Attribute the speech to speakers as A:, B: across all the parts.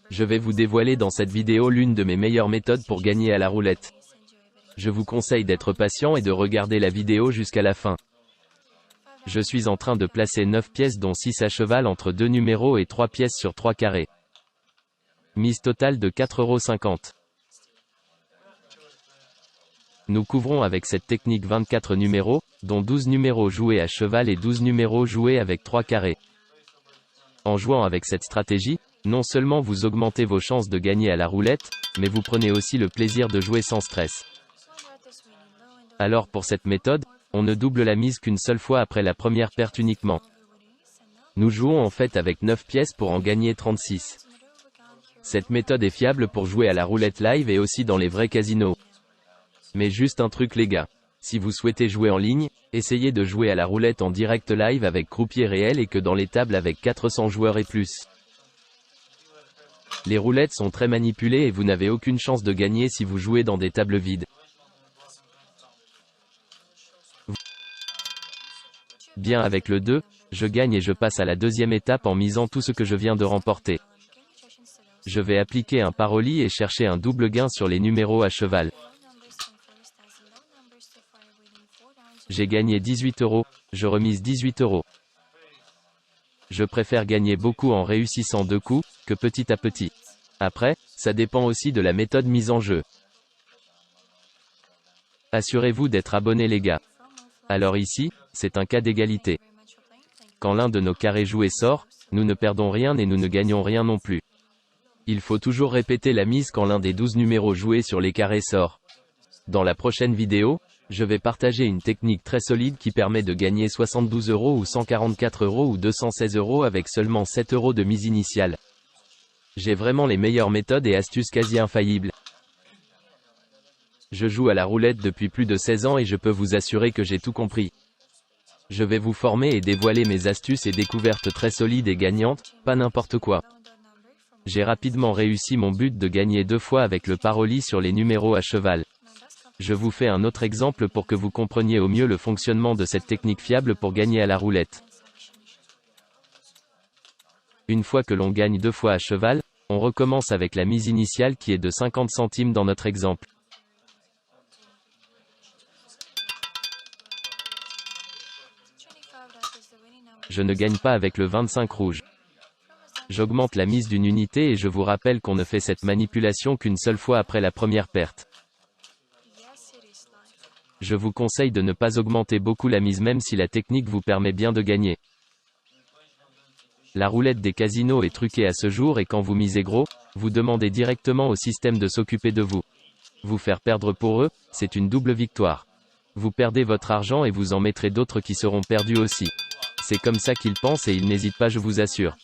A: Je vais vous dévoiler dans cette vidéo l'une de mes meilleures méthodes pour gagner à la roulette. Je vous conseille d'être patient et de regarder la vidéo jusqu'à la fin. Je suis en train de placer 9 pièces dont 6 à cheval entre 2 numéros et 3 pièces sur 3 carrés. Mise totale de 4,50 €. Nous couvrons avec cette technique 24 numéros, dont 12 numéros joués à cheval et 12 numéros joués avec 3 carrés. En jouant avec cette stratégie, non seulement vous augmentez vos chances de gagner à la roulette, mais vous prenez aussi le plaisir de jouer sans stress. Alors pour cette méthode, on ne double la mise qu'une seule fois après la première perte uniquement. Nous jouons en fait avec 9 pièces pour en gagner 36. Cette méthode est fiable pour jouer à la roulette live et aussi dans les vrais casinos. Mais juste un truc les gars, si vous souhaitez jouer en ligne, essayez de jouer à la roulette en direct live avec croupier réel et que dans les tables avec 400 joueurs et plus. Les roulettes sont très manipulées et vous n'avez aucune chance de gagner si vous jouez dans des tables vides. Bien avec le 2, je gagne et je passe à la deuxième étape en misant tout ce que je viens de remporter. Je vais appliquer un paroli et chercher un double gain sur les numéros à cheval. J'ai gagné 18 €, je remise 18 €. Je préfère gagner beaucoup en réussissant 2 coups, que petit à petit. Après, ça dépend aussi de la méthode mise en jeu. Assurez-vous d'être abonné les gars. Alors ici, c'est un cas d'égalité. Quand l'un de nos carrés joués sort, nous ne perdons rien et nous ne gagnons rien non plus. Il faut toujours répéter la mise quand l'un des 12 numéros joués sur les carrés sort. Dans la prochaine vidéo, je vais partager une technique très solide qui permet de gagner 72 € ou 144 € ou 216 € avec seulement 7 € de mise initiale. J'ai vraiment les meilleures méthodes et astuces quasi infaillibles. Je joue à la roulette depuis plus de 16 ans et je peux vous assurer que j'ai tout compris. Je vais vous former et dévoiler mes astuces et découvertes très solides et gagnantes, pas n'importe quoi. J'ai rapidement réussi mon but de gagner 2 fois avec le paroli sur les numéros à cheval. Je vous fais un autre exemple pour que vous compreniez au mieux le fonctionnement de cette technique fiable pour gagner à la roulette. Une fois que l'on gagne 2 fois à cheval, on recommence avec la mise initiale qui est de 50 centimes dans notre exemple. Je ne gagne pas avec le 25 rouge. J'augmente la mise d'une unité et je vous rappelle qu'on ne fait cette manipulation qu'une seule fois après la première perte. Je vous conseille de ne pas augmenter beaucoup la mise même si la technique vous permet bien de gagner. La roulette des casinos est truquée à ce jour et quand vous misez gros, vous demandez directement au système de s'occuper de vous. Vous faire perdre pour eux, c'est une double victoire. Vous perdez votre argent et vous en mettrez d'autres qui seront perdus aussi. C'est comme ça qu'ils pensent et ils n'hésitent pas, je vous assure.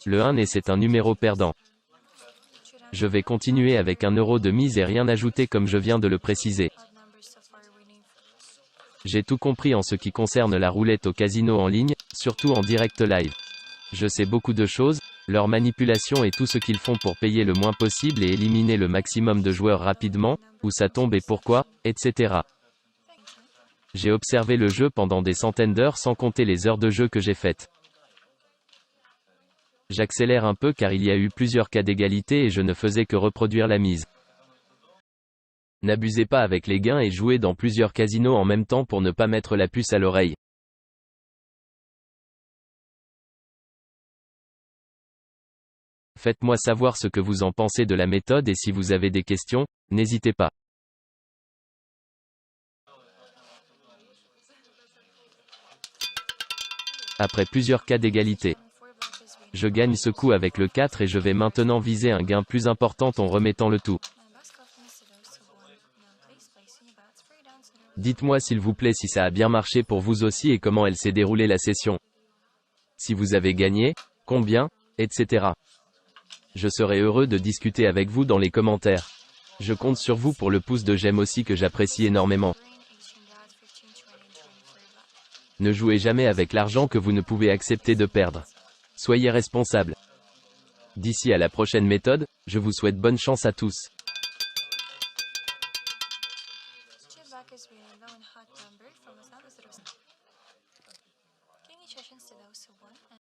A: Le 1 et c'est un numéro perdant. Je vais continuer avec 1 € de mise et rien ajouter comme je viens de le préciser. J'ai tout compris en ce qui concerne la roulette au casino en ligne, surtout en direct live. Je sais beaucoup de choses, leur manipulation et tout ce qu'ils font pour payer le moins possible et éliminer le maximum de joueurs rapidement, où ça tombe et pourquoi, etc. J'ai observé le jeu pendant des centaines d'heures sans compter les heures de jeu que j'ai faites. J'accélère un peu car il y a eu plusieurs cas d'égalité et je ne faisais que reproduire la mise. N'abusez pas avec les gains et jouez dans plusieurs casinos en même temps pour ne pas mettre la puce à l'oreille. Faites-moi savoir ce que vous en pensez de la méthode et si vous avez des questions, n'hésitez pas. Après plusieurs cas d'égalité. Je gagne ce coup avec le 4 et je vais maintenant viser un gain plus important en remettant le tout. Dites-moi s'il vous plaît si ça a bien marché pour vous aussi et comment elle s'est déroulée la session. Si vous avez gagné, combien, etc. Je serai heureux de discuter avec vous dans les commentaires. Je compte sur vous pour le pouce de j'aime aussi que j'apprécie énormément. Ne jouez jamais avec l'argent que vous ne pouvez accepter de perdre. Soyez responsable. D'ici à la prochaine méthode, je vous souhaite bonne chance à tous.